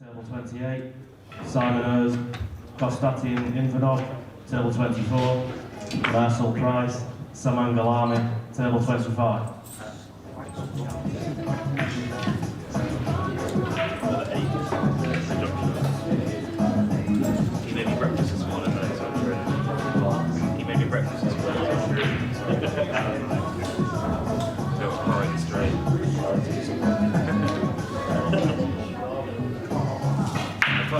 Table 28, Simon Ers, Konstantin Invanov, Table 24, Marcel Price, Saman Galami, Table 25. He made me breakfast this morning, though, so I'm really... He made me breakfast this morning, so I'm really... So it's pouring straight. I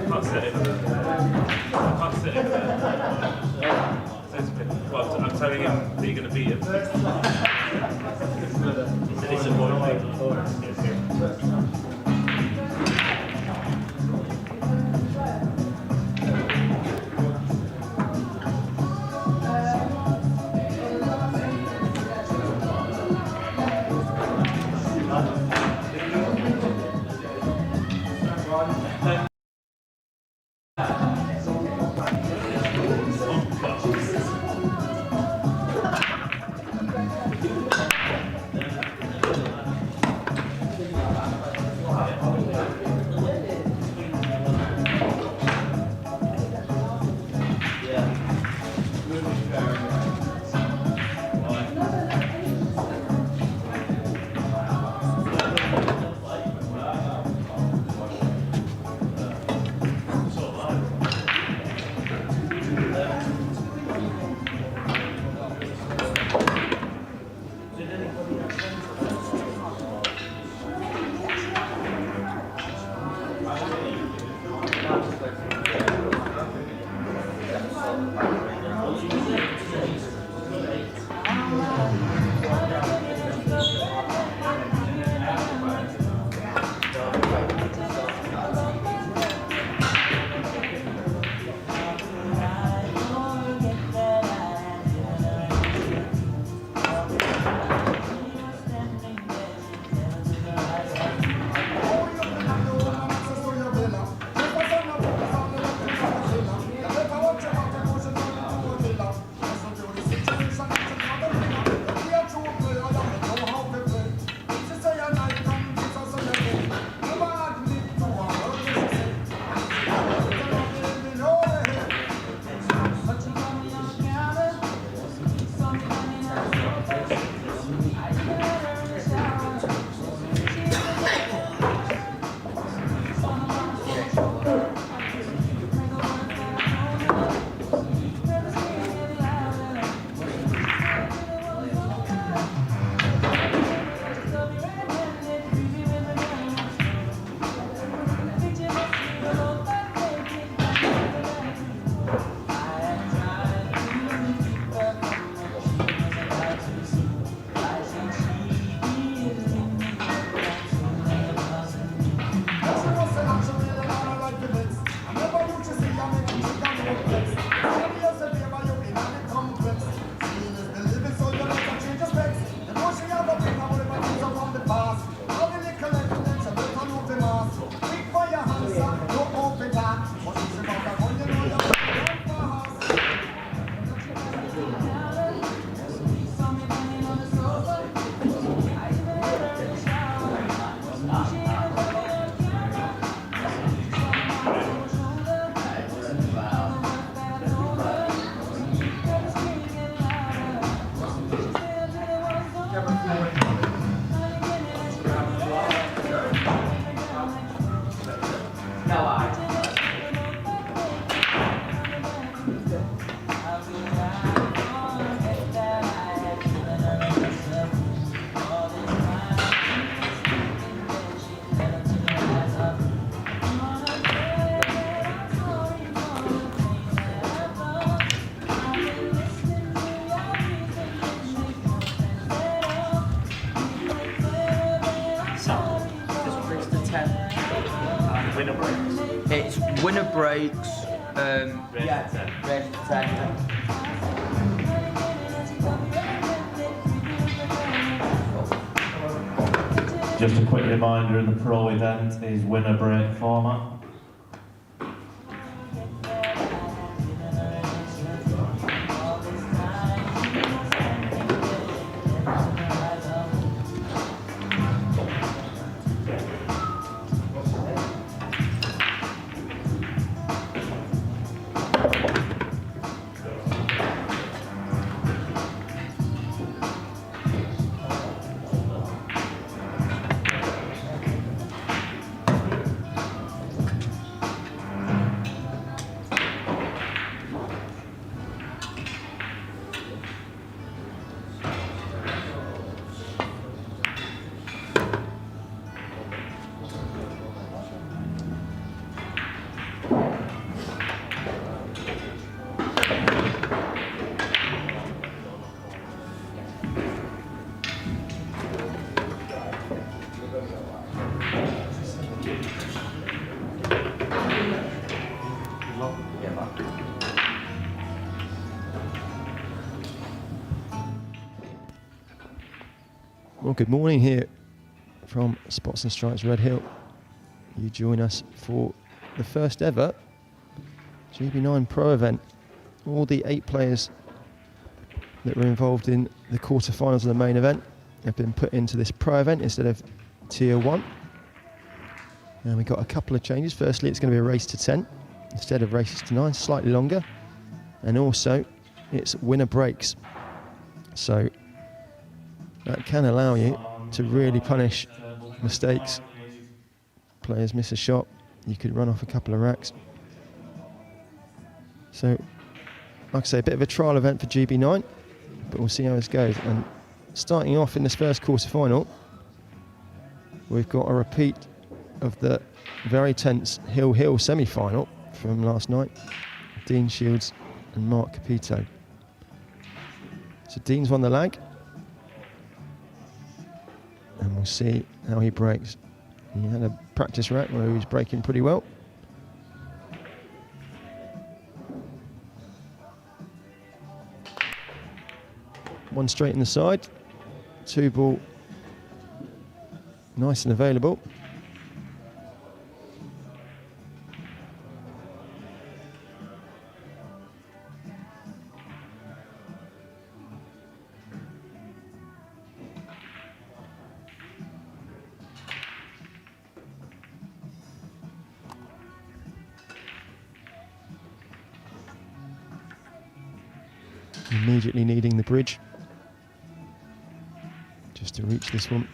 can't sit over there. I can't sit over there. So it's a bit, well, I'm telling him that you're going to beat him. It's a disappointing. Winner breaks. It's winner breaks. Rest 10. Just a quick reminder, in the pro event is winner break format. Well, good morning here from Spots and Stripes Redhill. You join us for the first ever GB9 Pro event. All the 8 players that were involved in the quarterfinals of the main event have been put into this Pro event instead of Tier 1. And we've got a couple of changes. Firstly, it's going to be a race to 10 instead of races to 9, slightly longer. And also, it's winner breaks. So that can allow you to really punish mistakes. Players miss a shot, you could run off a couple of racks. So, like I say, a bit of a trial event for GB9, but we'll see how this goes. And starting off in this first quarter-final, we've got a repeat of the very tense Hill semi-final from last night. Dean Shields and Mark Capito. So Dean's won the lag. And we'll see how he breaks. He had a practice rack where he was breaking pretty well. One straight in the side. 2 ball. Nice and available. Immediately needing the bridge just to reach this one.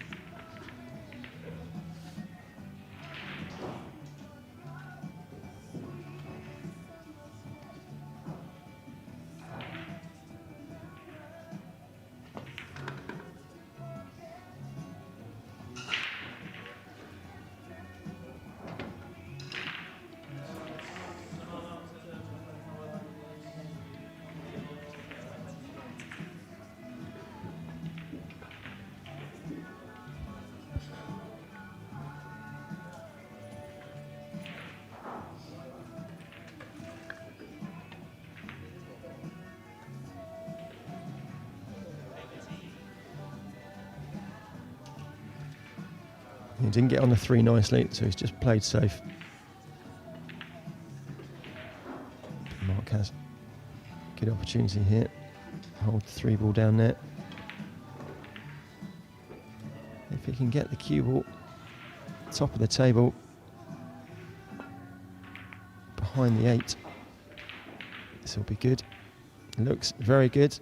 He didn't get on the 3 nicely, so he's just played safe. Mark has good opportunity here. Hold the 3 ball down there. If he can get the cue ball top of the table, behind the 8, this will be good. Looks very good.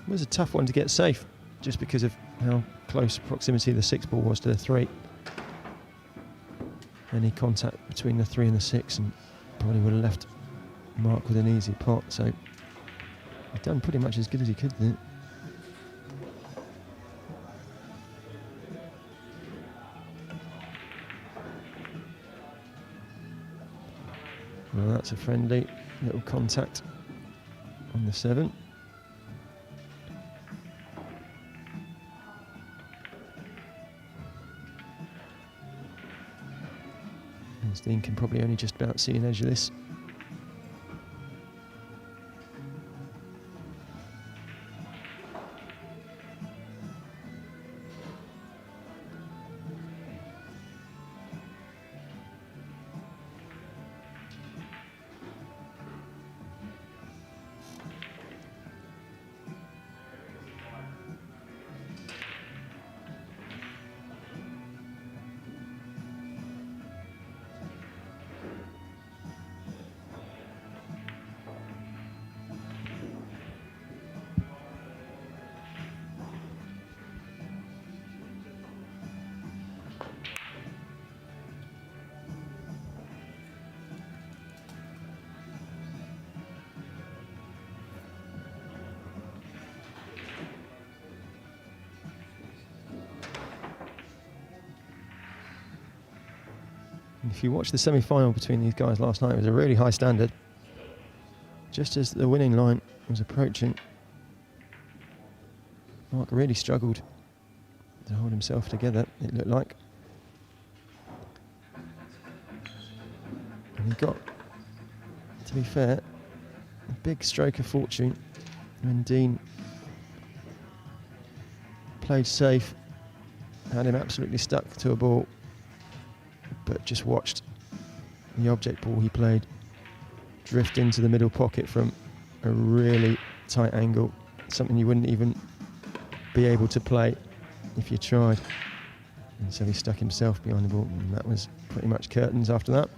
It was a tough one to get safe, just because of how close proximity the 6 ball was to the 3. Any contact between the 3 and the 6 and probably would have left Mark with an easy pot, so he's done pretty much as good as he could there. Well, that's a friendly little contact on the 7. Dean can probably only just about see an edge of this. If you watch the semi-final between these guys last night, it was a really high standard. Just as the winning line was approaching, Mark really struggled to hold himself together, it looked like. And he got, to be fair, a big stroke of fortune when Dean played safe, had him absolutely stuck to a ball, but just watched the object ball he played drift into the middle pocket from a really tight angle, something you wouldn't even be able to play if you tried. And so he stuck himself behind the ball, and that was pretty much curtains after that.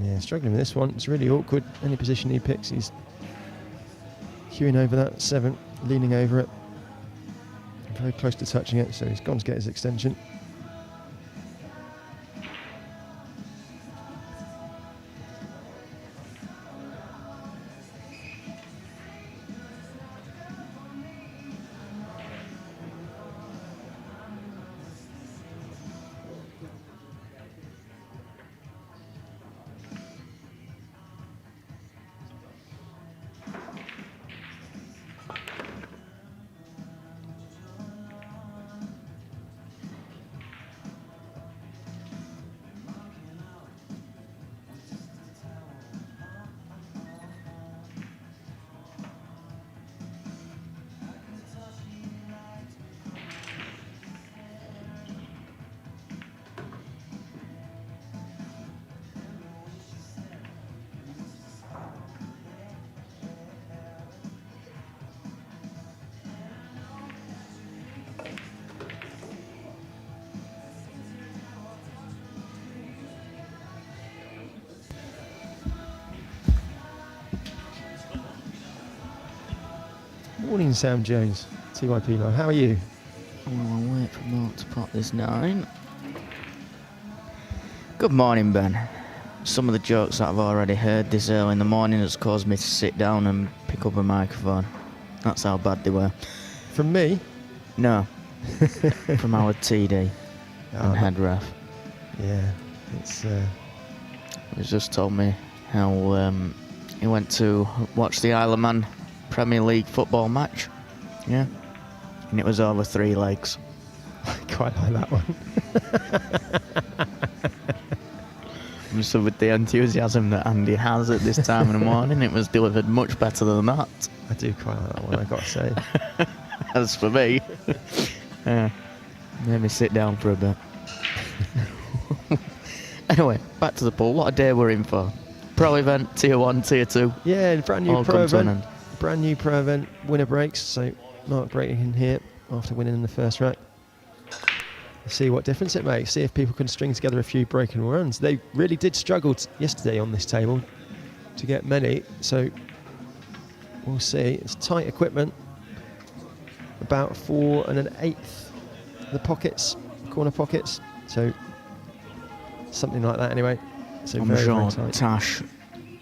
Yeah, struggling with this one. It's really awkward. Any position he picks, he's queuing over that 7, leaning over it. Very close to touching it, so he's gone to get his extension. Morning, Sam Jones, TYPLive. How are you? I'll wait for Mark to pop this 9. Good morning, Ben. Some of the jokes that I've already heard this early in the morning has caused me to sit down and pick up a microphone. That's how bad they were. From me? No. From our TD and head ref. Yeah, it's... He's just told me how he went to watch the Isle of Man Premier League football match. Yeah. And it was over 3 legs. I quite like that one. So with the enthusiasm that Andy has at this time in the morning, it was delivered much better than that. I do quite like that one, I've got to say. As for me, made me sit down for a bit. Anyway, back to the pool. What a day we're in for. Pro event, Tier 1, Tier 2. Yeah, brand new All pro come to an event. end. Brand new pro event, winner breaks. So Mark breaking in here after winning in the first rack. See what difference it makes. See if people can string together a few breaking runs. They really did struggle yesterday on this table to get many. So we'll see. It's tight equipment. About 4 1/8 the pockets, corner pockets. So something like that anyway. So I'm very, sure very tight. Tash,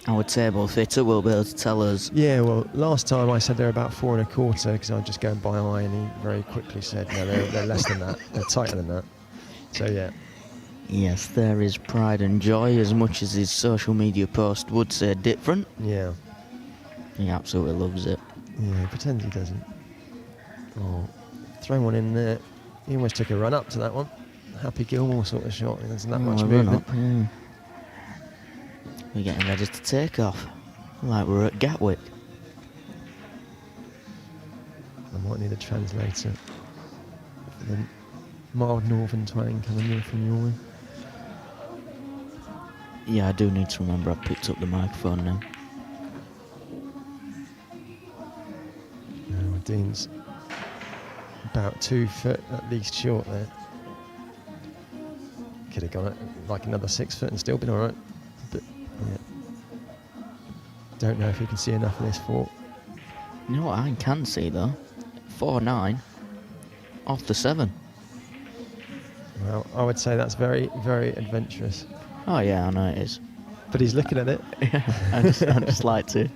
our table fitter, will be able to tell us. Yeah, well, last time I said they're about 4 1/4 because I was just going by eye, and he very quickly said, no, they're less than that. They're tighter than that. So, yeah. Yes, there is pride and joy, as much as his social media post would say different. Yeah. He absolutely loves it. Yeah, he pretends he doesn't. Oh, throw one in there. He almost took a run up to that one. Happy Gilmore sort of shot. There's that much a run movement. up, yeah. We're getting ready to take off, like we're at Gatwick. I might need a translator for the mild northern twang coming in from your way. Yeah, I do need to remember I picked up the microphone now. No, Dean's about 2 foot at least short there. Could have gone it like another 6 foot and still been alright. But yeah. Don't know if you can see enough of this for You know what I can see though? 4-9 off the 7. Well, I would say that's very, very adventurous. Oh yeah, I know it is. But he's looking at it. Yeah, I just like to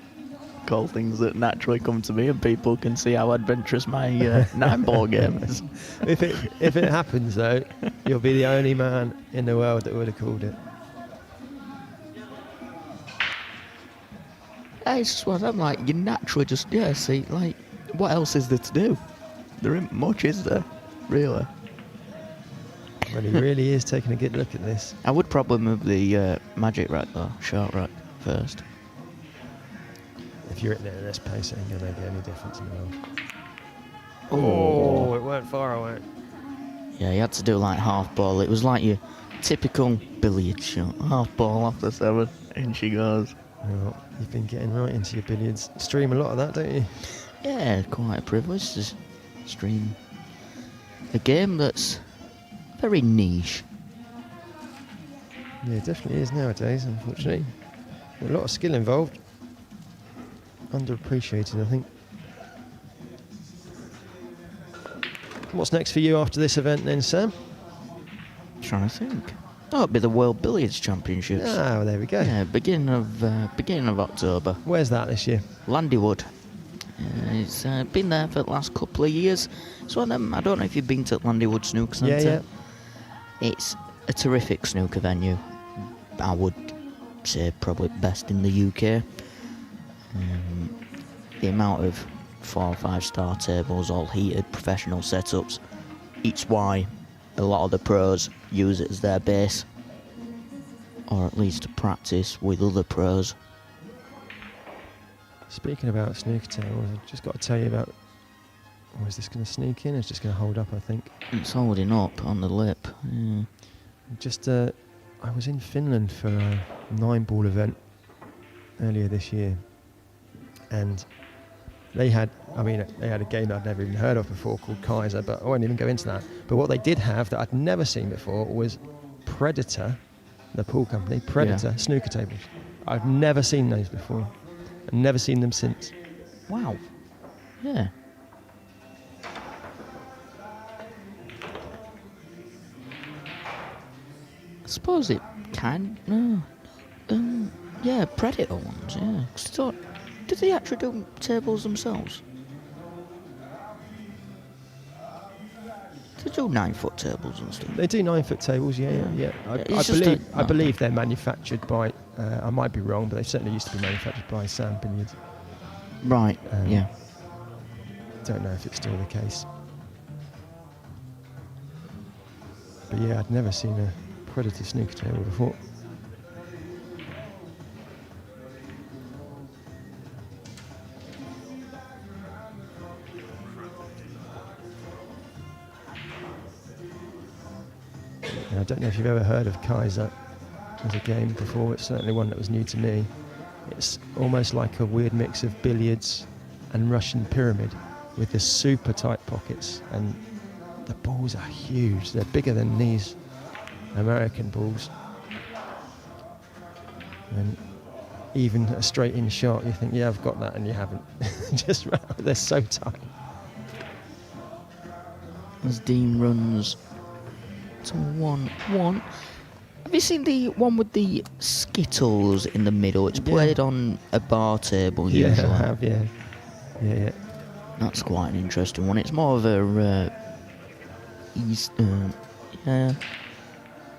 call things that naturally come to me, and people can see how adventurous my 9-ball game is. If it happens though, you'll be the only man in the world that would have called it. It's just what I'm like. You naturally just see, like, what else is there to do? There isn't much, is there? Really? Well, he really is taking a good look at this. I would probably move the magic rack though, short rack first. If you're hitting it at this pace, it ain't going to make any difference in the world. Oh. It weren't far away. Yeah, you had to do like half ball. It was like your typical billiard shot. Half ball off the 7, in she goes. Well, you've been getting right into your billiards. Stream a lot of that, don't you? Yeah, quite a privilege to stream a game that's very niche. Yeah, it definitely is nowadays, unfortunately. A lot of skill involved. Underappreciated, I think. What's next for you after this event then, Sam? Trying to think. Oh, it'd be the World Billiards Championships. Ah, well, there we go. Yeah, beginning of October. Where's that this year? Landywood. It's been there for the last couple of years. So I don't know if you've been to Landywood Snooker Centre. Yeah. It's a terrific snooker venue. I would say probably best in the UK. The amount of 4 or 5 star tables, all heated, professional setups. It's why a lot of the pros use it as their base, or at least to practice with other pros. Speaking about snooker tables, I've just got to tell you about... Oh, is this going to sneak in? It's just going to hold up, I think. It's holding up on the lip. Yeah. Just, I was in Finland for a 9-ball event earlier this year, and they had a game that I'd never even heard of before called Kaiser, but I won't even go into that. But what they did have that I'd never seen before was Predator, the pool company, Predator snooker tables. I've never seen those before, and never seen them since. Wow. Yeah. I suppose it can. Yeah, Predator ones. Yeah. 'Cause I thought, did they actually do tables themselves? They do 9-foot tables and stuff. They do 9-foot tables, yeah. I believe they're manufactured by. I might be wrong, but they certainly used to be manufactured by Sam Billiards. Right. Yeah. Don't know if it's still the case. But yeah, I'd never seen a Predator snooker table before. And I don't know if you've ever heard of Kaiser as a game before. It's certainly one that was new to me. It's almost like a weird mix of billiards and Russian pyramid with the super tight pockets, and the balls are huge. They're bigger than these American balls. And even a straight in shot, you think, yeah, I've got that, and you haven't. Just they're so tight. As Dean runs to 1-1. Have you seen the one with the Skittles in the middle? It's played on a bar table usually. Yeah, I have, yeah. That's quite an interesting one. It's more of a a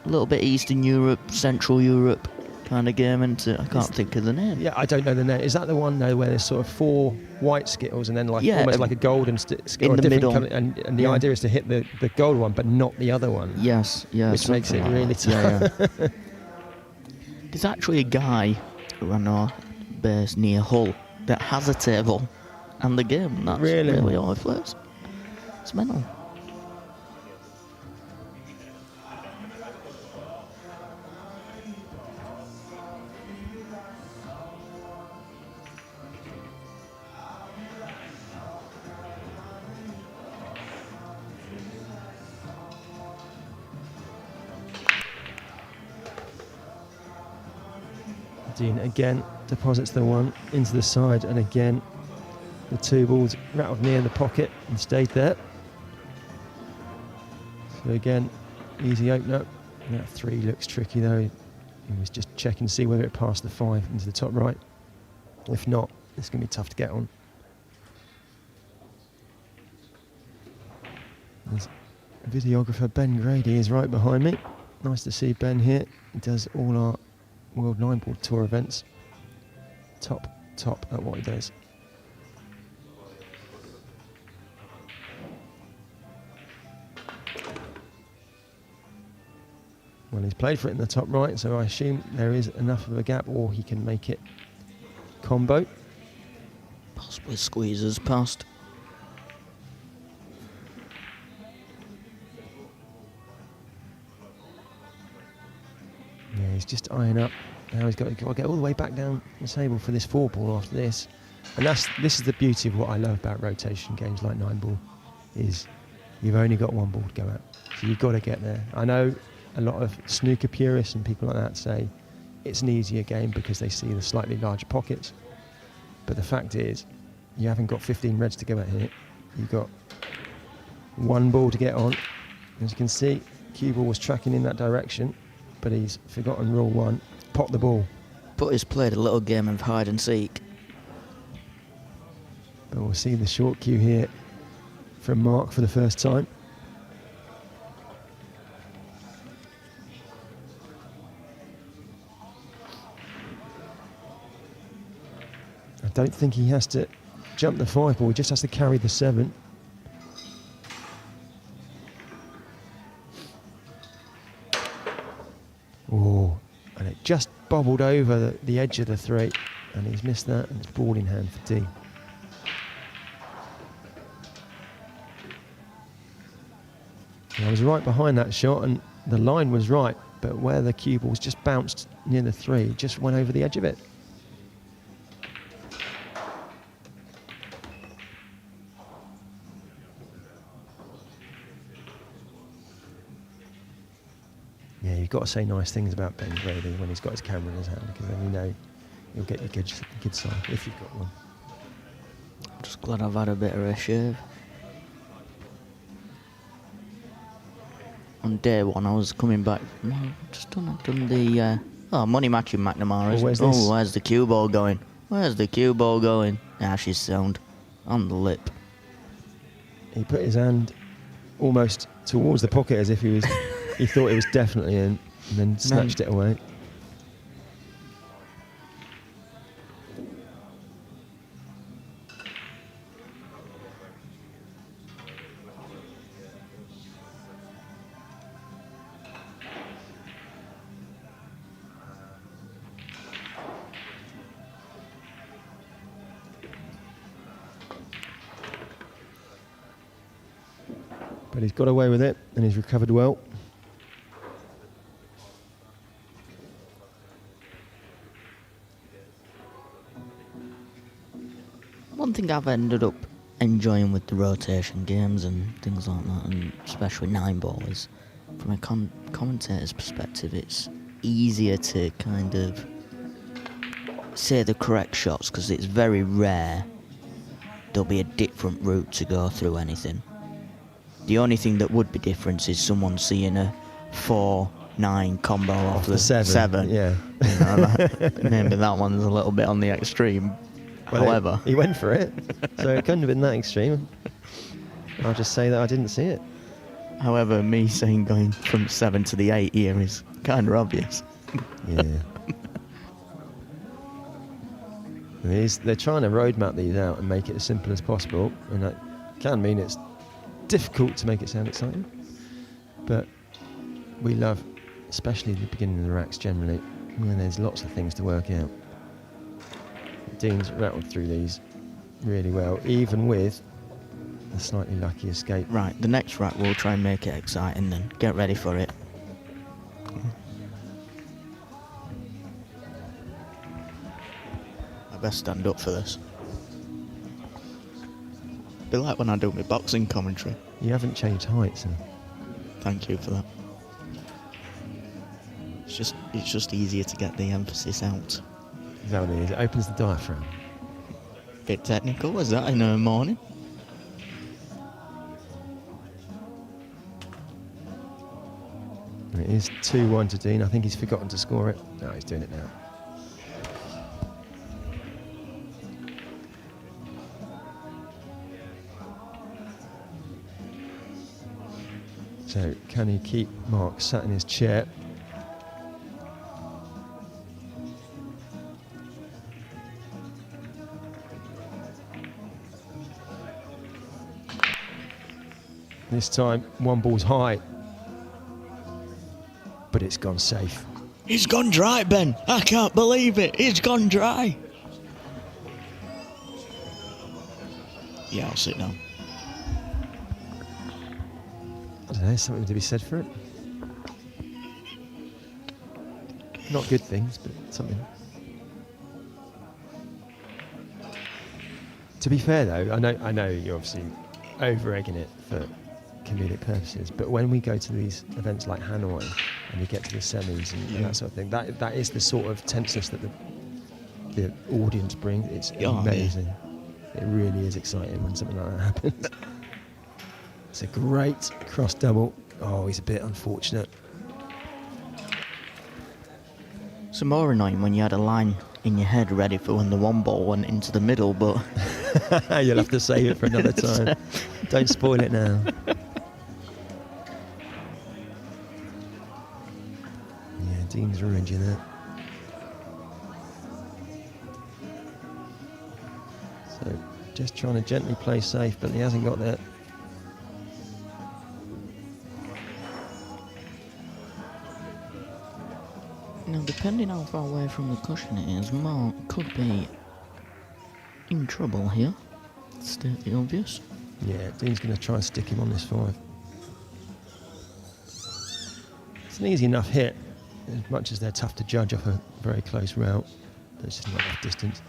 little bit Eastern Europe, Central Europe kind of game, and I can't think of the name. Yeah, I don't know the name. Is that the one though where there's sort of 4 white Skittles and then almost like a golden Skittle in the middle? Colour, and the idea is to hit the gold one, but not the other one. Yes. Which makes it like really that. tough. Yeah. There's actually a guy who I know based near Hull that has a table and the game. That's really all it plays. It's mental. Dean again deposits the one into the side, and again The 2 balls rattled near the pocket and stayed there. So again, easy opener. That 3 looks tricky though. He was just checking to see whether it passed the 5 into the top right. If not, it's going to be tough to get on. There's videographer Ben Grady is right behind me. Nice to see Ben here. He does all our World 9-ball tour events. Top at what he does. Well, he's played for it in the top right, so I assume there is enough of a gap, or he can make it combo. Possibly squeezes past. Yeah, he's just eyeing up. Now he's got to get all the way back down the table for this 4 ball after this. And this is the beauty of what I love about rotation games like 9-ball, is you've only got 1 ball to go at. So you've got to get there. I know a lot of snooker purists and people like that say it's an easier game because they see the slightly larger pockets. But the fact is, you haven't got 15 reds to go at here. You've got 1 ball to get on. As you can see, cue ball was tracking in that direction, but he's forgotten rule 1. Pop the ball. But he's played a little game of hide and seek. But we'll see the short cue here from Mark for the first time. I don't think he has to jump the 5 ball, he just has to carry the 7. Oh, and it just bobbled over the edge of the 3, and he's missed that, and it's ball in hand for D. I was right behind that shot, and the line was right, but where the cue ball's just bounced near the 3, it just went over the edge of it. Yeah, you've got to say nice things about Ben Grady when he's got his camera in his hand, because then you know you'll get your good side, if you've got one. I'm just glad I've had a bit of a shave. On day 1, I was coming back. I've done the money matching McNamara's. Where's the cue ball going? Where's the cue ball going? She's sound on the lip. He put his hand almost towards the pocket as if he thought it was definitely in, and then snatched it away. But he's got away with it, and he's recovered well. One thing I've ended up enjoying with the rotation games and things like that, and especially 9-ball, is from a commentator's perspective, it's easier to kind of say the correct shots, because it's very rare there'll be a different route to go through anything. The only thing that would be different is someone seeing a 4-9 combo off the 7. Yeah. You know, maybe that one's a little bit on the extreme. Well, however, he went for it, so it couldn't have been that extreme. I'll just say that I didn't see it. However, me saying going from 7 to the 8 here is kind of obvious. Yeah. They're trying to roadmap these out and make it as simple as possible, and that can mean it's difficult to make it sound exciting. But we love, especially the beginning of the racks generally, when there's lots of things to work out. Dean's rattled through these really well, even with a slightly lucky escape. Right, the next rack we'll try and make it exciting then. Get ready for it. I best stand up for this. Be like when I do my boxing commentary. You haven't changed heights. Thank you for that. It's just easier to get the emphasis out. Is that what it is? It opens the diaphragm. Bit technical, was that in the morning? It is 2-1 to Dean. I think he's forgotten to score it. No, he's doing it now. So can he keep Mark sat in his chair? This time, one ball's high, but it's gone safe. It's gone dry, Ben. I can't believe it. It's gone dry. Yeah, I'll sit down. I don't know, something to be said for it. Not good things, but something. To be fair though, I know you're obviously over-egging it for comedic purposes, but when we go to these events like Hanoi and you get to the semis and that sort of thing, that is the sort of tenseness that the audience brings. It's amazing. It really is exciting when something like that happens. It's a great cross double. Oh, he's a bit unfortunate. It's more annoying when you had a line in your head ready for when the one ball went into the middle, but... You'll have to save it for another time. Don't spoil it now. Yeah, Dean's ruined you there. So, just trying to gently play safe, but he hasn't got there. Now, depending how far away from the cushion it is, Mark could be in trouble here. State the obvious. Yeah, Dean's going to try and stick him on this 5. It's an easy enough hit, as much as they're tough to judge off a very close route. There's just not enough distance.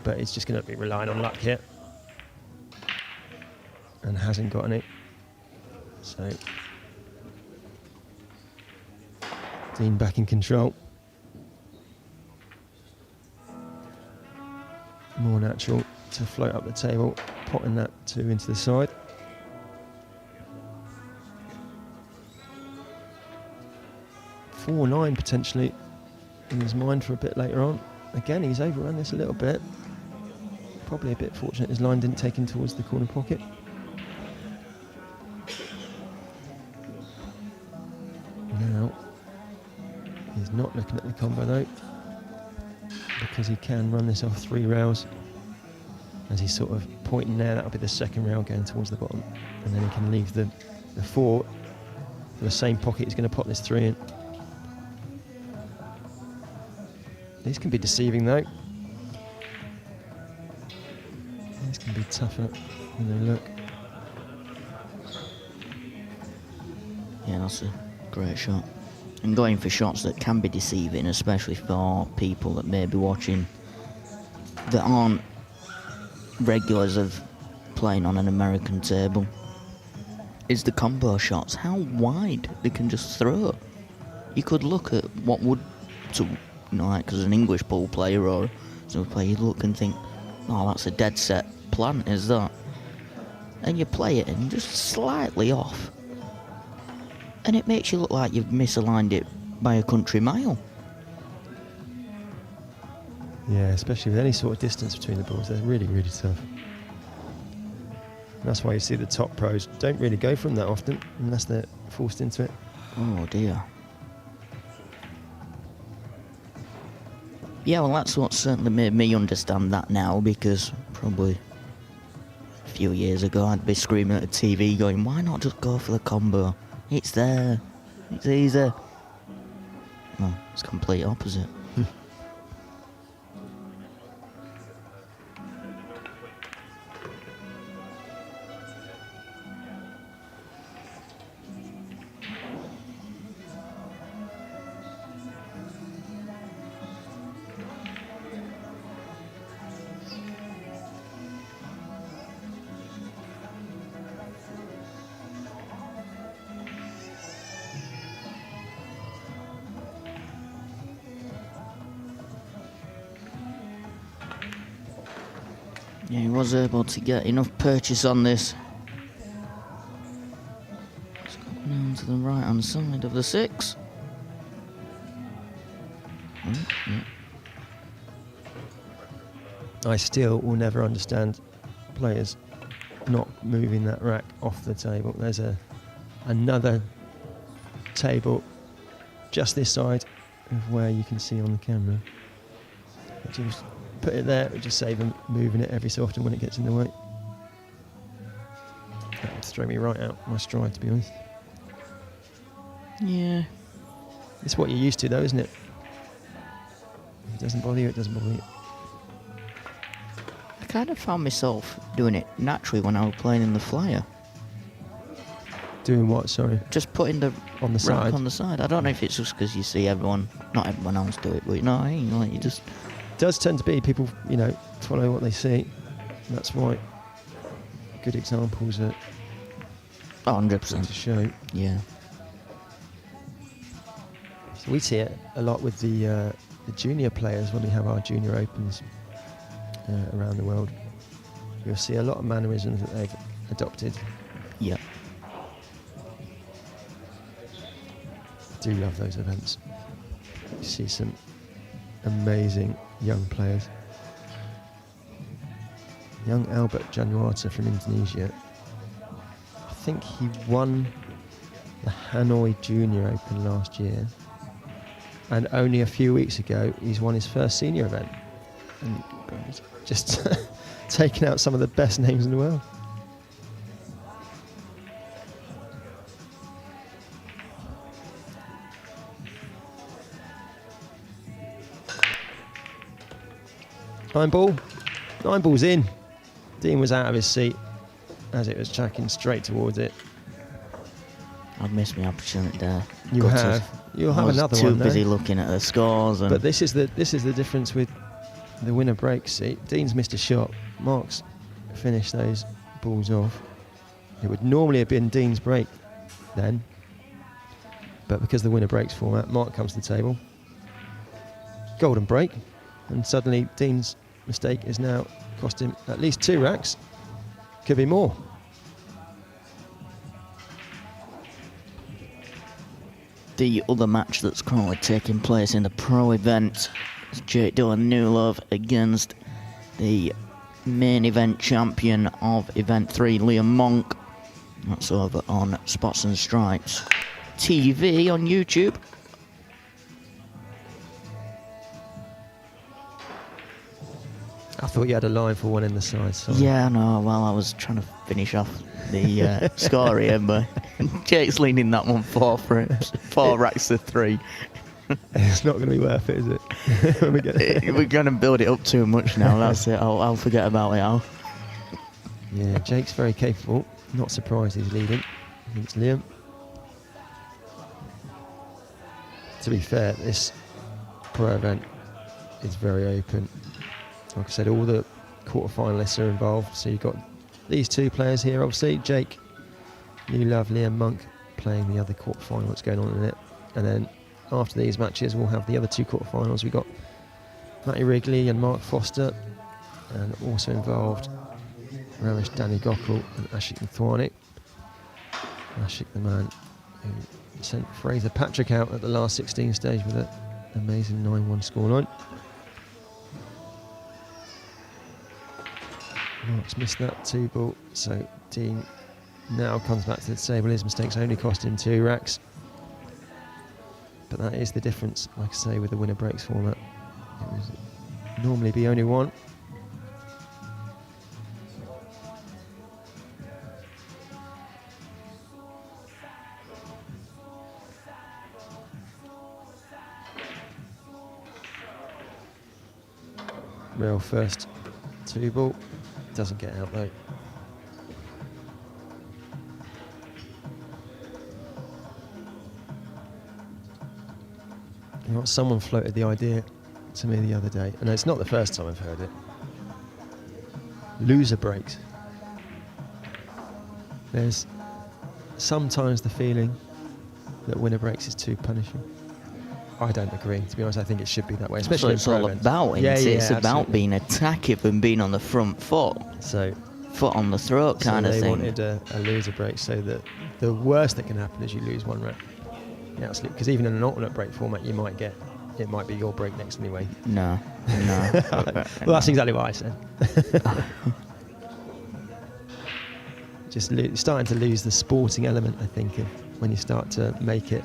But it's just going to be relying on luck here. And hasn't got any. So, Dean back in control. More natural to float up the table, potting that 2 into the side. (4-9) potentially in his mind for a bit later on. Again, he's overrun this a little bit. Probably a bit fortunate his line didn't take him towards the corner pocket. Now, he's not looking at the combo though, because he can run this off 3 rails. As he's sort of pointing there, that'll be the second rail going towards the bottom. And then he can leave the 4 for the same pocket. He's going to pop this 3 in. These can be deceiving though. These can be tougher than they look. Yeah, that's a great shot. And going for shots that can be deceiving, especially for people that may be watching that aren't regulars of playing on an American table, is the combo shots. How wide they can just throw. You could look at what would, like, as an English pool player or some player, you look and think, oh, that's a dead set plant, is that? And you play it and just slightly off. And it makes you look like you've misaligned it by a country mile. Yeah, especially with any sort of distance between the balls, they're really, really tough. And that's why you see the top pros don't really go for them that often, unless they're forced into it. Oh dear. Yeah, well, that's what certainly made me understand that now, because probably a few years ago I'd be screaming at the TV going, why not just go for the combo? It's there. It's easy. Well, it's complete opposite. Yeah, he was able to get enough purchase on this. It's coming down to the right hand side of the 6. Yeah. I still will never understand players not moving that rack off the table. There's another table just this side of where you can see on the camera. Just put it there, it would just save them moving it every so often when it gets in the way. That would throw me right out my stride, to be honest. Yeah. It's what you're used to though, isn't it? If it doesn't bother you, it doesn't bother you. I kind of found myself doing it naturally when I was playing in the Flyer. Doing what, sorry? Just putting the On the rack side? on the side. I don't know if it's just because you see everyone, not everyone else do it, but you know what I mean? Like you just... It does tend to be people, you know, follow what they see. That's why good examples are 100%. to show. Yeah. So we see it a lot with the junior players when we have our junior opens around the world. You'll see a lot of mannerisms that they've adopted. Yeah. Do love those events. You see some amazing young players. Young Albert Januata from Indonesia. I think he won the Hanoi Junior Open last year. And only a few weeks ago, he's won his first senior event. And just taken out some of the best names in the world. Nine ball's in. Dean was out of his seat as it was tracking straight towards it. I've missed my opportunity there. You Gutted. have. You'll have I was another too one. busy though. looking at the scores. And But this is the difference with the winner break. See, Dean's missed a shot. Mark's finished those balls off. It would normally have been Dean's break then, but because the winner breaks format, Mark comes to the table. Golden break, and suddenly Dean's mistake is now cost him at least 2 racks. Could be more. the other match that's currently taking place in the pro event is Jake Dillon-Newlove against the main event champion of Event 3, Liam Monk. That's over on Spots and Stripes TV on YouTube. I thought you had a line for one in the side. Sorry. Yeah, no, well, I was trying to finish off the score here, but Jake's leading that one 4 racks to 3. It's not going to be worth it, is it? When we get there. We're going to build it up too much now, that's it. I'll forget about it. Yeah, Jake's very capable. Not surprised he's leading against Liam. To be fair, this pro event is very open. Like I said, all the quarter-finalists are involved. So you've got these 2 players here, obviously. Jake, Liam Monk playing the other quarter-final that's going on in it. And then after these matches, we'll have the other 2 quarter-finals. We've got Matty Wrigley and Mark Foster. And also involved Ramesh Danny Gokul and Ashik Nathwani. Ashik, the man who sent Fraser Patrick out at the last 16 stage with an amazing 9-1 scoreline. Mark's missed that 2 ball, so Dean now comes back to the table. His mistakes only cost him 2 racks. But that is the difference, like I say, with the winner breaks format. It would normally be only 1. Real first 2 ball. Doesn't get out though. You know what, someone floated the idea to me the other day, and it's not the first time I've heard it. Loser breaks. There's sometimes the feeling that winner breaks is too punishing. I don't agree. To be honest, I think it should be that way, especially That's in what pro it's events. all about, isn't it? It's about absolutely. being attackive and being on the front foot, So foot on the throat kind of they thing. wanted a loser break, so that the worst that can happen is you lose one rep. Yeah, absolutely. Because even in an alternate break format, it might be your break next anyway. No. Well, that's exactly what I said. Just starting to lose the sporting element, I think, of when you start to make it.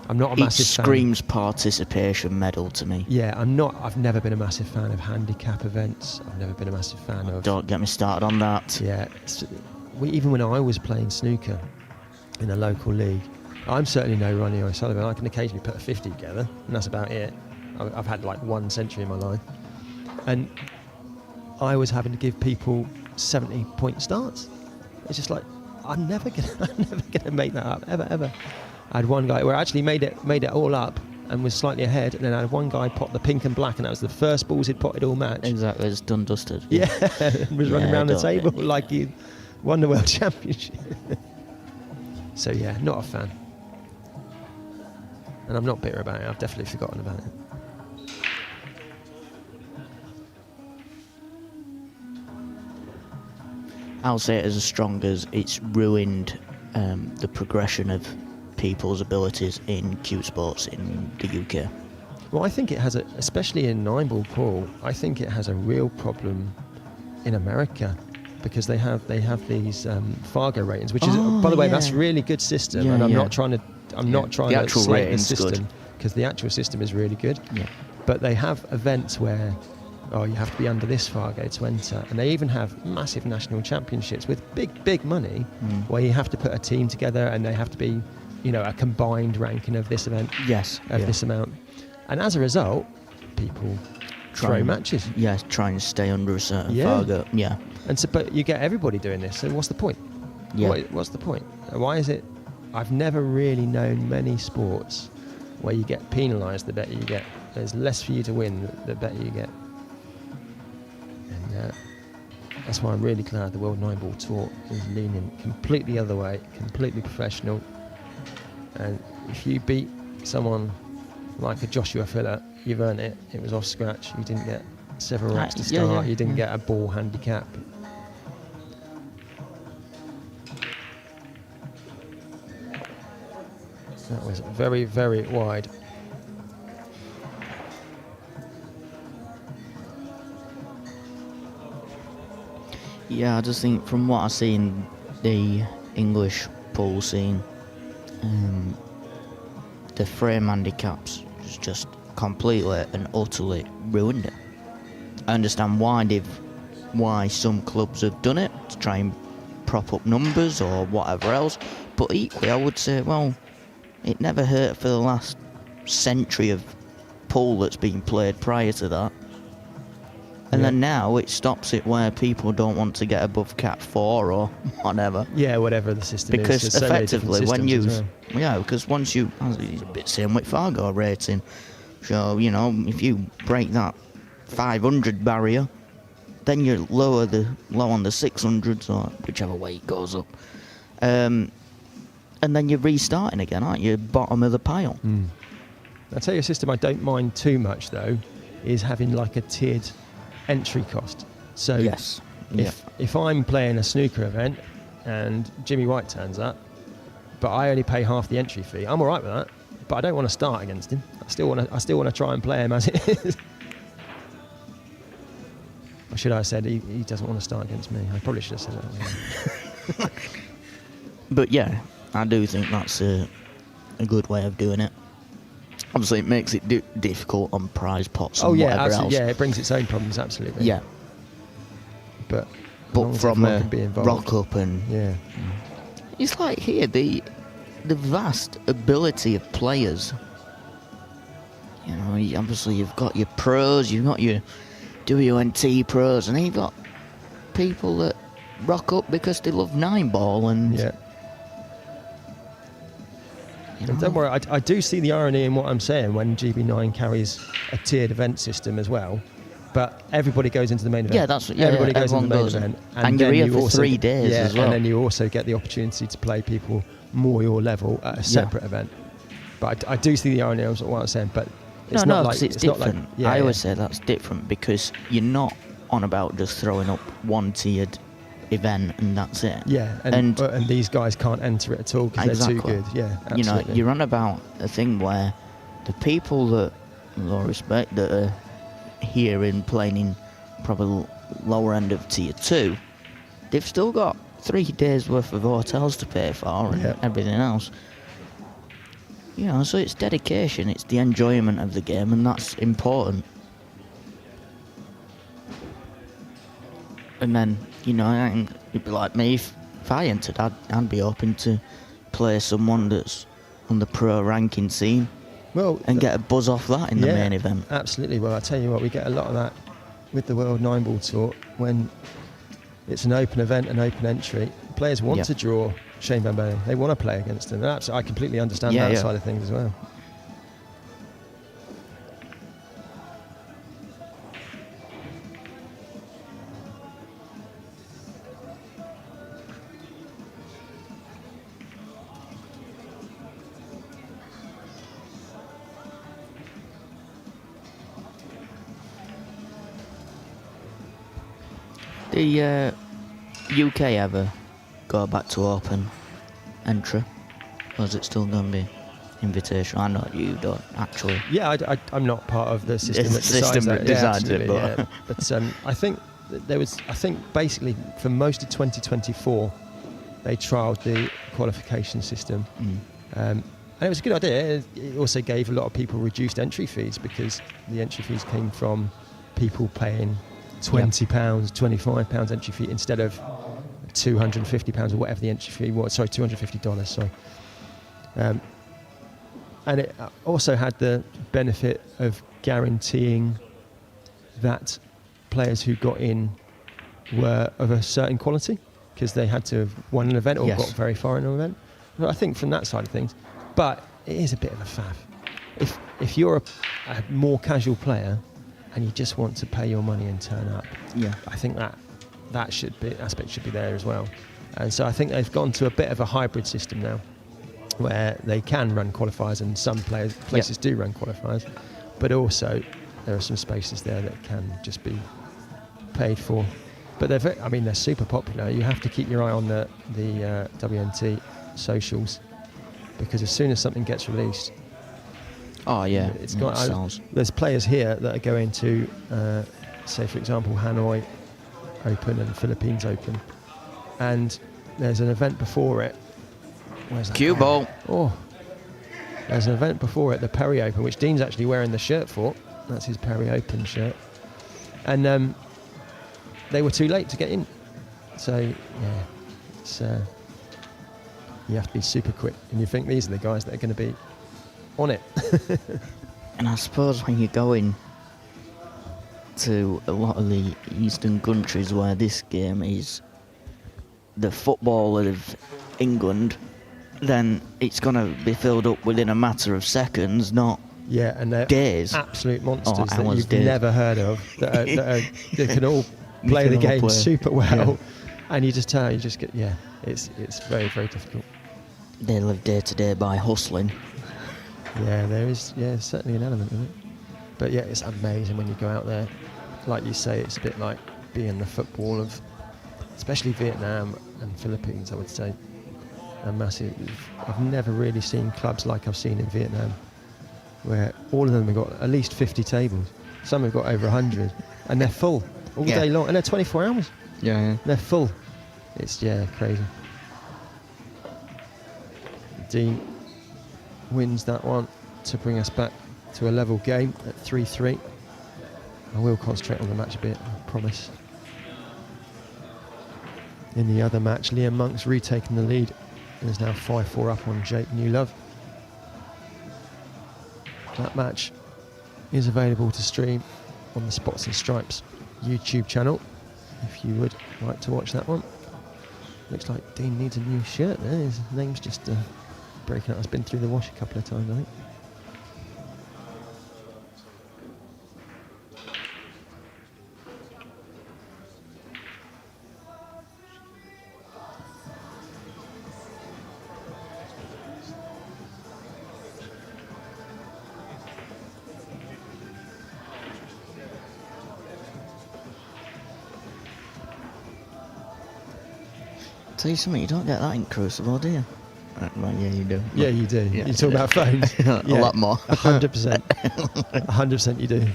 I'm not a It massive fan. screams participation medal to me. Yeah, I've never been a massive fan of handicap events. I've never been a massive fan of. Don't get me started on that. Yeah, even when I was playing snooker in a local league, I'm certainly no Ronnie O'Sullivan. I can occasionally put a 50 together, and that's about it. I've had like 1 century in my life, and I was having to give people 70-point starts. It's just like I'm never gonna make that up ever. I had one guy where I actually made it all up and was slightly ahead, and then I had one guy pot the pink and black, and that was the first balls he'd potted all match. Exactly, it's done dusted. Yeah, was running around the don't table get- like he won the world championship. So yeah, not a fan. And I'm not bitter about it. I've definitely forgotten about it. I'll say it as strong as it's ruined the progression of people's abilities in cue sports in the UK. Well, I think it has especially in 9-ball pool, I think it has a real problem in America, because they have these Fargo ratings, which is, by the way, that's a really good system. Yeah, and I'm yeah. not trying to actual slate the rating's good. system, because the actual system is really good. Yeah. But they have events where, you have to be under this Fargo to enter, and they even have massive national championships with big money, where you have to put a team together, and they have to be, a combined ranking of this event, Yes. of this amount, and as a result, people throw matches. Yeah, try and stay under a certain Yeah. Fargo. Yeah. And so, but you get everybody doing this. So what's the point? Yeah. What's the point? Why is it? I've never really known many sports where you get penalised the better you get. There's less for you to win the better you get. And that's why I'm really glad the World 9-Ball Tour is leaning completely the other way, completely professional. And if you beat someone like a Joshua Filler, you've earned it. It was off scratch. You didn't get several racks to Yeah, start. yeah, You didn't yeah. get a ball handicap. That was very, very wide. Yeah, I just think from what I see in the English pool scene, the frame handicaps has just completely and utterly ruined it. I understand why some clubs have done it to try and prop up numbers or whatever else, but equally I would say, well, it never hurt for the last century of pool that's been played prior to that. And then now it stops it where people don't want to get above Cat 4 or whatever. Yeah, whatever the system is. Because There's so many different effectively, when you, systems as well. because once you, it's a bit same with Fargo rating. So, if you break that 500 barrier, then you're low on the 600s or whichever way it goes up. And then you're restarting again, aren't you? Bottom of the pile. I'll tell you a system I don't mind too much, though, is having like a tiered entry cost. So Yes. if I'm playing a snooker event and Jimmy White turns up, but I only pay half the entry fee, I'm all right with that. But I don't want to start against him. I still want to try and play him as it is. Or should I have said he doesn't want to start against me? I probably should have said that. Yeah. But yeah, I do think that's a good way of doing it. Obviously, it makes it difficult on prize pots and whatever absolutely. else. Yeah, it brings its own problems, absolutely. Yeah, But as long but as from everyone a can be involved. rock up and Yeah. it's like here the vast ability of players. Obviously you've got your pros, you've got your WNT pros, and then you've got people that rock up because they love 9-ball and. Yeah. And don't worry, I do see the irony in what I'm saying when GB9 carries a tiered event system as well. But everybody goes into the main event. Yeah, that's everybody goes into everyone the main goes in. event, And then you're here for also 3 days as well. And then you also get the opportunity to play people more your level at a separate event. But I do see the irony of what I'm saying. But it's no, not like because it's not like- different. yeah, I always yeah. say that's different because you're not on about just throwing up one tiered event and that's it. Yeah, and these guys can't enter it at all because they're too Exactly. good. Yeah, absolutely. You know, you're on about a thing where the people that, with all respect, that are here in playing in probably lower end of tier 2, they've still got 3 days worth of hotels to pay for and everything else. You know, so it's dedication, it's the enjoyment of the game, and that's important. And then, you know, it'd be like me, if I entered, I'd be hoping to play someone that's on the pro ranking scene and get a buzz off that in the main event. Absolutely. Well, I tell you what, we get a lot of that with the World 9-Ball Tour when it's an open event, an open entry. Players want to draw Shane Van Bonen. They want to play against him. And I completely understand that side of things as well. The UK ever go back to open entry? Or is it still going to be invitation? I know you don't actually. Yeah, I'm not part of the system that decides that. But But I think basically for most of 2024, they trialled the qualification system. And it was a good idea. It also gave a lot of people reduced entry fees because the entry fees came from people paying £20, £25 entry fee instead of £250 or whatever the entry fee was. Sorry, $250. Sorry. And it also had the benefit of guaranteeing that players who got in were of a certain quality because they had to have won an event or got very far in an event. Well, I think from that side of things, but it is a bit of a faff. If you're a more casual player and you just want to pay your money and turn up, I think that aspect should be there as well. And so I think they've gone to a bit of a hybrid system now, where they can run qualifiers and some places do run qualifiers, but also there are some spaces there that can just be paid for. But they're super popular. You have to keep your eye on the WNT socials because as soon as something gets released, there's players here that are going to, say for example, Hanoi Open and Philippines Open, and there's an event before it. Where's that? Cue ball. Oh, there's an event before it, the Perry Open, which Dean's actually wearing the shirt for. That's his Perry Open shirt, and they were too late to get in. So it's you have to be super quick, and you think these are the guys that are going to be on it. And I suppose when you go in to a lot of the eastern countries where this game is the football of England, then it's going to be filled up within a matter of seconds, not and they're days. Absolute monsters that you've days. never heard of that can all play the game super well, and you just get it's very, very difficult. They live day to day by hustling. Yeah, there is certainly an element of it, but it's amazing when you go out there. Like you say, it's a bit like being the football of, especially Vietnam and Philippines, I would say. A massive. I've never really seen clubs like I've seen in Vietnam, where all of them have got at least 50 tables. Some have got over 100, and they're full all day long, and they're 24 hours. Yeah. They're full. It's crazy. Dean wins that one to bring us back to a level game at 3-3. I will concentrate on the match a bit, I promise. In the other match, Liam Monk's retaken the lead and is now 5-4 up on Jake Newlove. That match is available to stream on the Spots and Stripes YouTube channel if you would like to watch that one. Looks like Dean needs a new shirt there. His name's just breaking out. It's been through the wash a couple of times, I think. Tell you something, you don't get that in Crucible, do you? Well, yeah, you do. Yeah, you do. Yeah, you talk about phones. A lot more. 100%. 100% you do.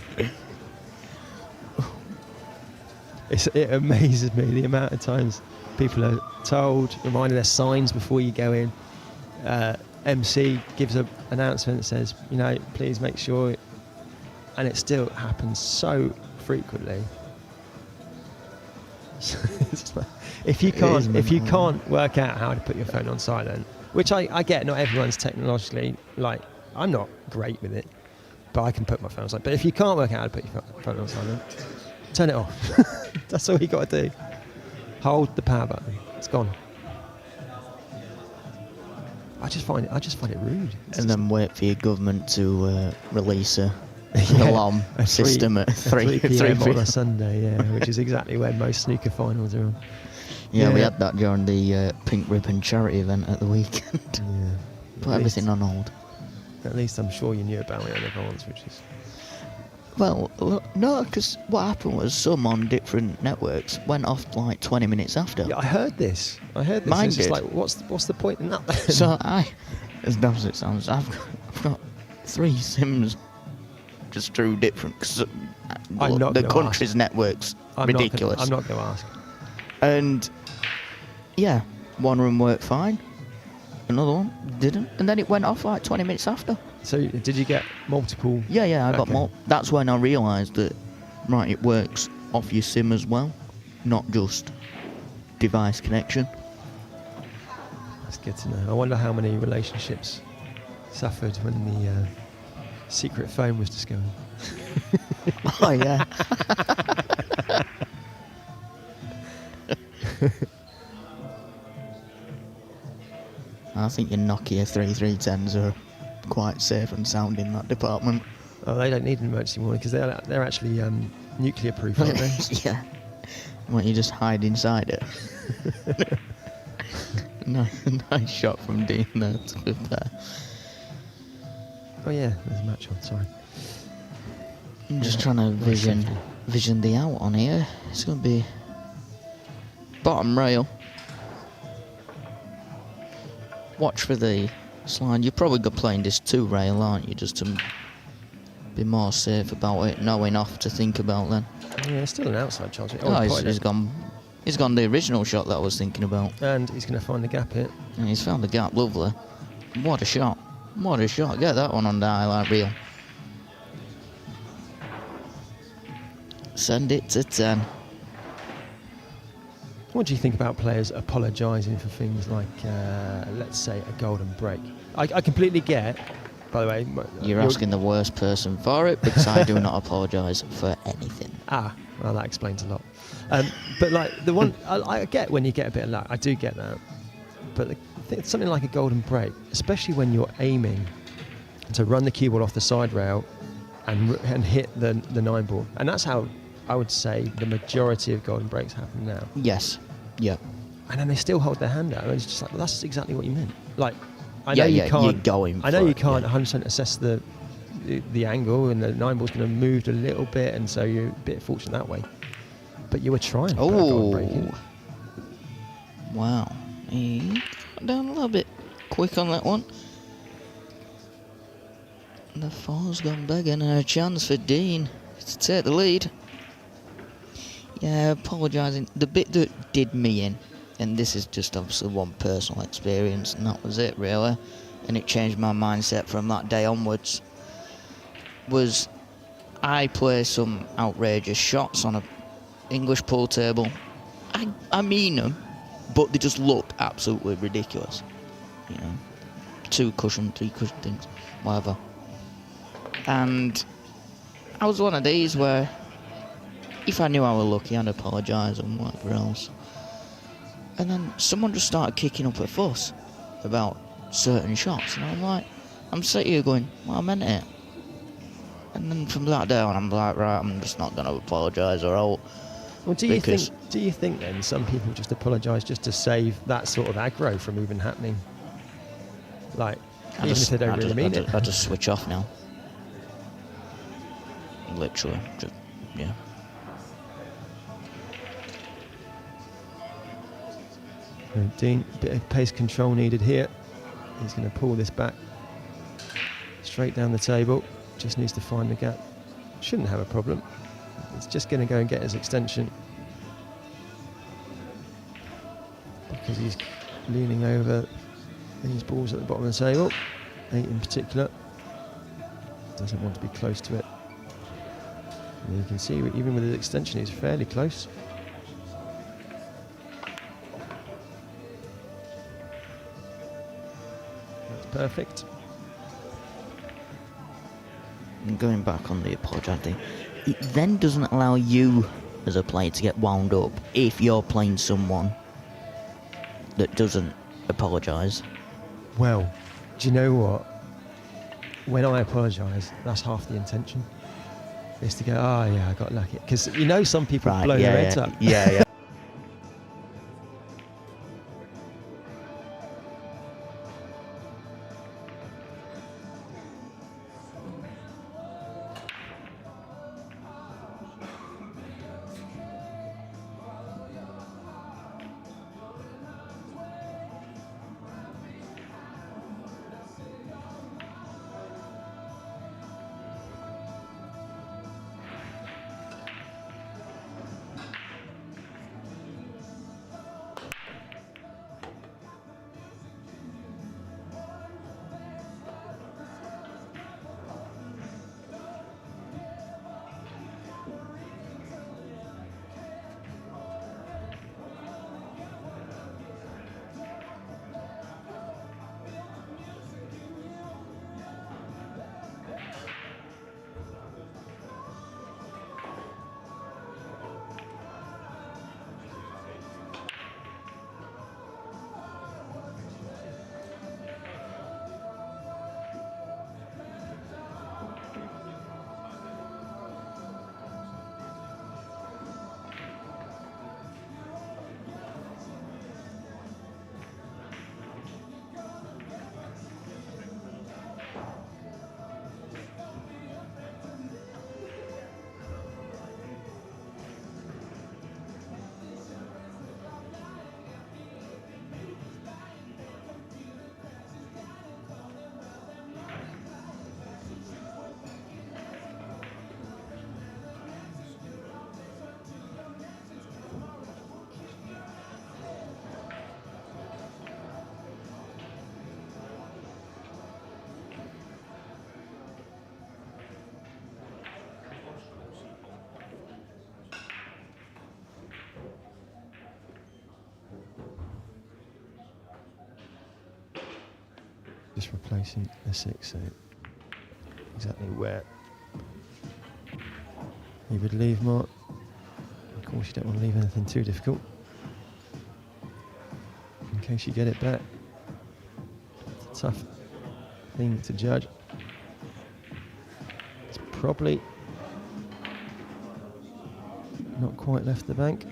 It amazes me the amount of times people are told, reminded their signs before you go in. MC gives an announcement that says, you know, please make sure, and it still happens so frequently. It's like, if you can't work out how to put your phone on silent, which I get, not everyone's technologically, like, I'm not great with it, but I can put my phone on silent. But if you can't work out how to put your phone on silent, turn it off. That's all you got to do. Hold the power button. It's gone. I just find it rude. And then wait for your government to release an alarm system at 3 p.m. on a Sunday, yeah, which is exactly when most snooker finals are on. Yeah, we had that during the Pink Ribbon charity event at the weekend. Yeah. Put everything on hold. At least I'm sure you knew about it in advance, which is... Well, no, because what happened was some on different networks went off like 20 minutes after. Yeah, I heard this. Mine It's just did. like, what's the point in that then? So as dumb as it sounds, I've got 3 SIMs just through different. Cause I'm not the gonna country's ask. network's ridiculous. I'm not going to ask. And yeah, one room worked fine, another one didn't, and then it went off like 20 minutes after. So did you get multiple? Yeah, I got Okay. more. That's when I realised that, right, it works off your SIM as well, not just device connection. That's good to know. I wonder how many relationships suffered when the secret phone was discovered. Oh yeah. I think your Nokia 3310s are quite safe and sound in that department. Oh, they don't need an emergency warning because they're actually nuclear proof, aren't they? Yeah. Why don't you just hide inside it? Nice shot from Dean there, to be fair. Oh yeah, there's a match on. Sorry. I'm just trying to vision the out on here. It's going to be bottom rail. Watch for the slide. You're probably going playing this 2 rail, aren't you? Just to be more safe about it, knowing off to think about then. Yeah, it's still an outside chance. Oh, he's gone. He's gone the original shot that I was thinking about. And he's going to find the gap here. And he's found the gap, lovely. What a shot. What a shot. Get that one on the highlight reel. Send it to 10. What do you think about players apologising for things like, let's say, a golden break? I completely get, by the way... You're asking the worst person for it, because I do not apologise for anything. Ah, well, that explains a lot. But, like, the one... I get when you get a bit of luck. I do get that. But I think something like a golden break, especially when you're aiming to run the cue ball off the side rail and hit the 9 ball. And that's how I would say the majority of golden breaks happen now. Yes. Yeah. And then they still hold their hand out. And it's just like, well, that's exactly what you meant. Like, I know you you can't. You're going I know for you it, can't yeah. 100% assess the angle, and the 9 ball's going to move a little bit, and so you're a bit fortunate that way. But you were trying to put a golden break in. Wow. He got down a little bit quick on that one. The 4's gone begging, and a chance for Dean to take the lead. Yeah, apologising. The bit that did me in, and this is just obviously one personal experience, and that was it really, and it changed my mindset from that day onwards, was I play some outrageous shots on a English pool table. I mean them, but they just look absolutely ridiculous. You know, 2 cushion, 3 cushion things, whatever. And I was one of these where if I knew I was lucky, I'd apologise and whatever else. And then someone just started kicking up a fuss about certain shots, and I'm like, I'm sitting here going, well, I meant it. And then from that day on, I'm like, right, I'm just not going to apologise or I'll... Well, do you think then some people just apologise just to save that sort of aggro from even happening? Like, even if they don't really mean it. I just switch off now. Literally, just, yeah. Dean, a bit of pace control needed here. He's going to pull this back straight down the table. Just needs to find the gap. Shouldn't have a problem. It's just going to go and get his extension because he's leaning over these balls at the bottom of the table. 8 in particular. Doesn't want to be close to it. And you can see even with his extension he's fairly close. That's perfect. And going back on the apologising, it then doesn't allow you as a player to get wound up if you're playing someone that doesn't apologise. Well, do you know what? When I apologise, that's half the intention. Is to go, oh yeah, I got lucky. Because you know some people blow their heads up. Yeah. Just replacing the 6, so exactly where he would leave Mark. Of course, you don't want to leave anything too difficult in case you get it back. It's a tough thing to judge. It's probably not quite left the bank.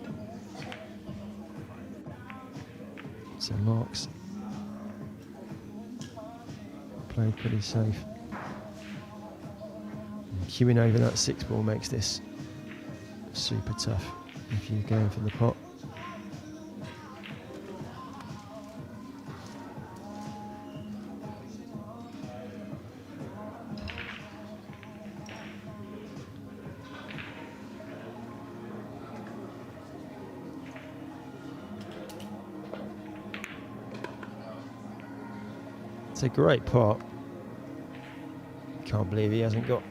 So Mark's played pretty safe. And queuing over that 6 ball makes this super tough if you're going for the pot. It's a great pot. Can't believe he hasn't got.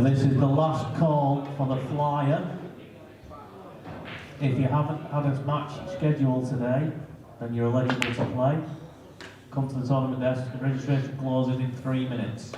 This is the last call for the flyer. If you haven't had a match scheduled today, then you're eligible to play. Come to the tournament desk. The registration closes in 3 minutes.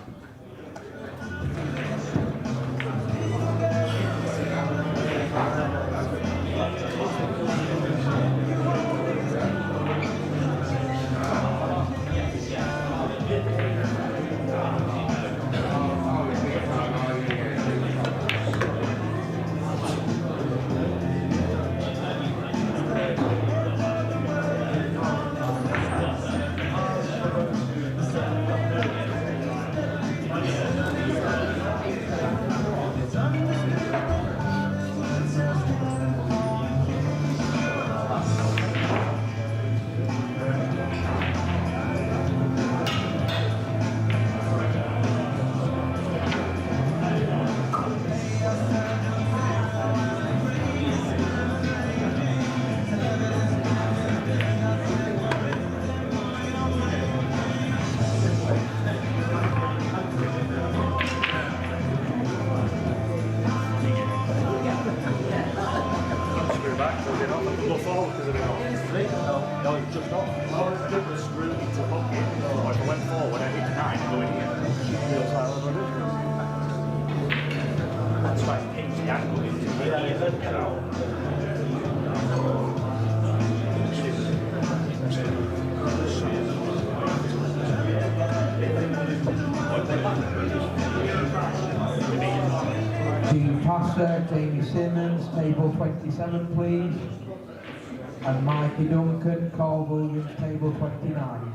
Team Passer, Jamie Simmons, table 27 please. And Mikey Duncan, Carl Williams, table 29.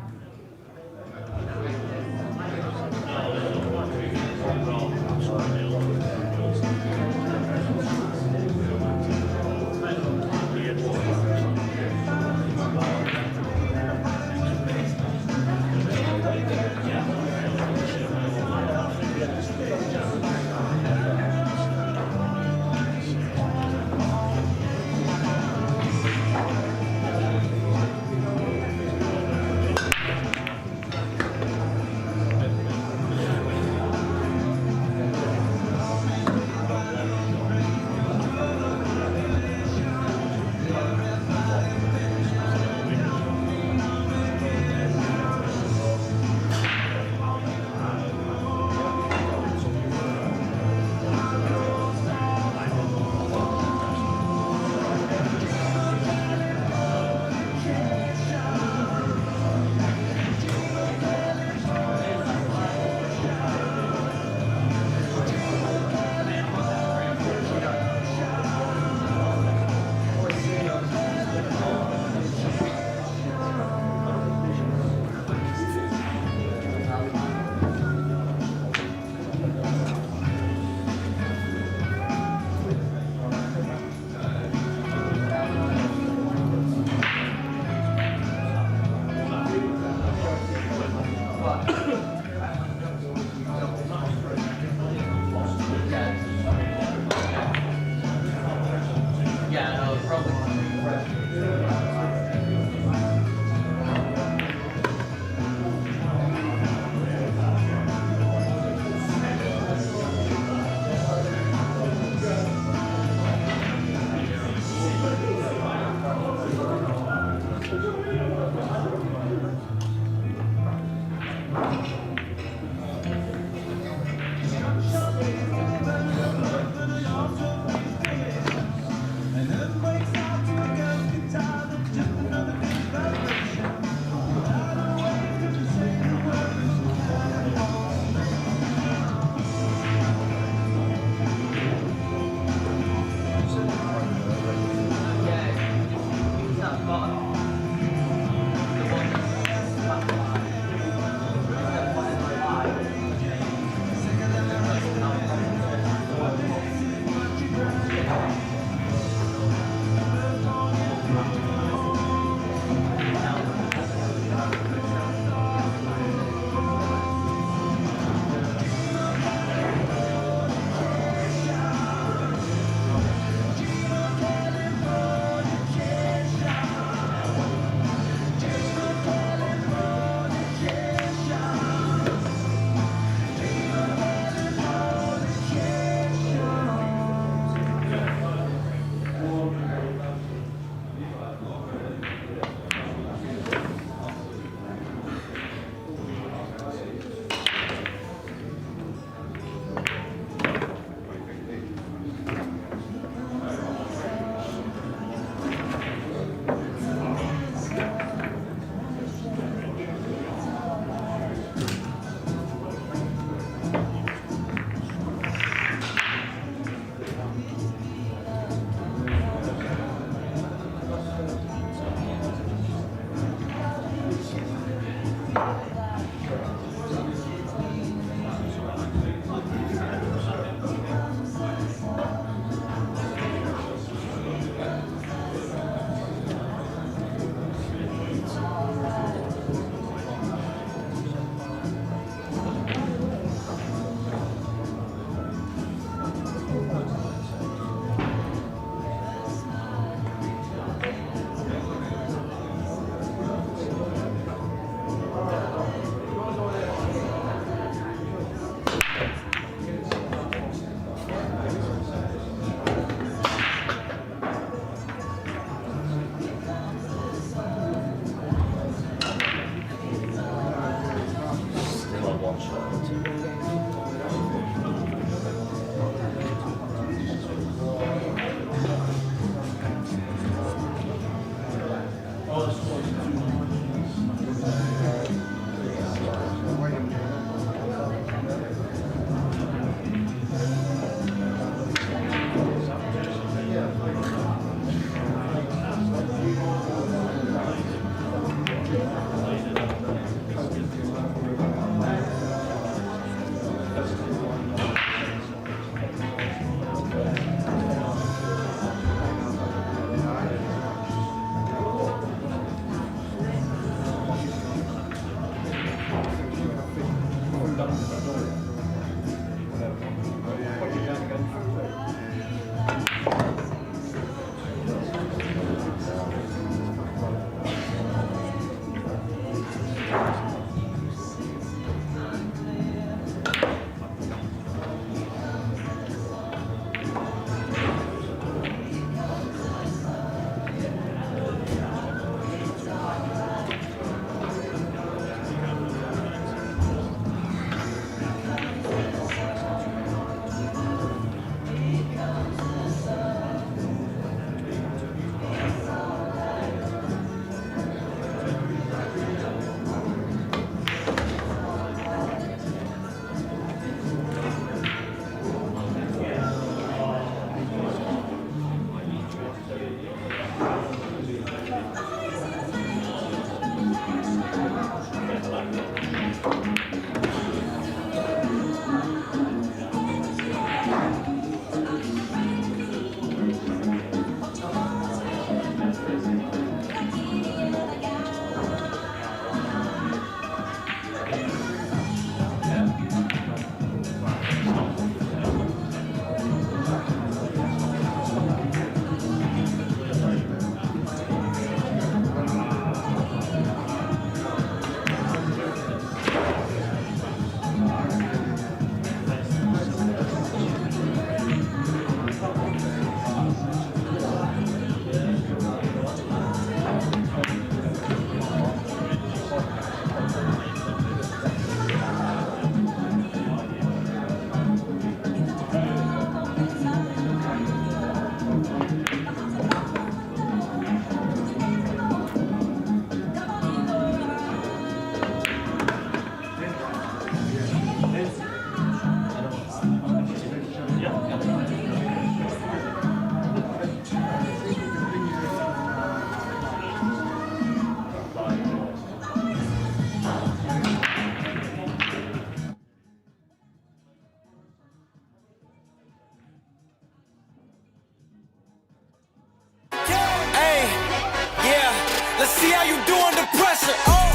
Let's see how you do under pressure. Oh.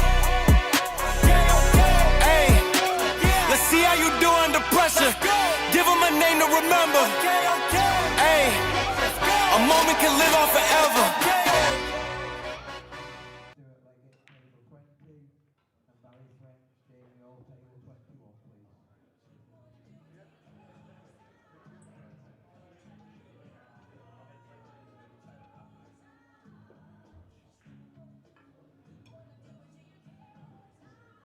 Hey. Let's see how you do under pressure. Give them a name to remember. Hey. A moment can live on forever.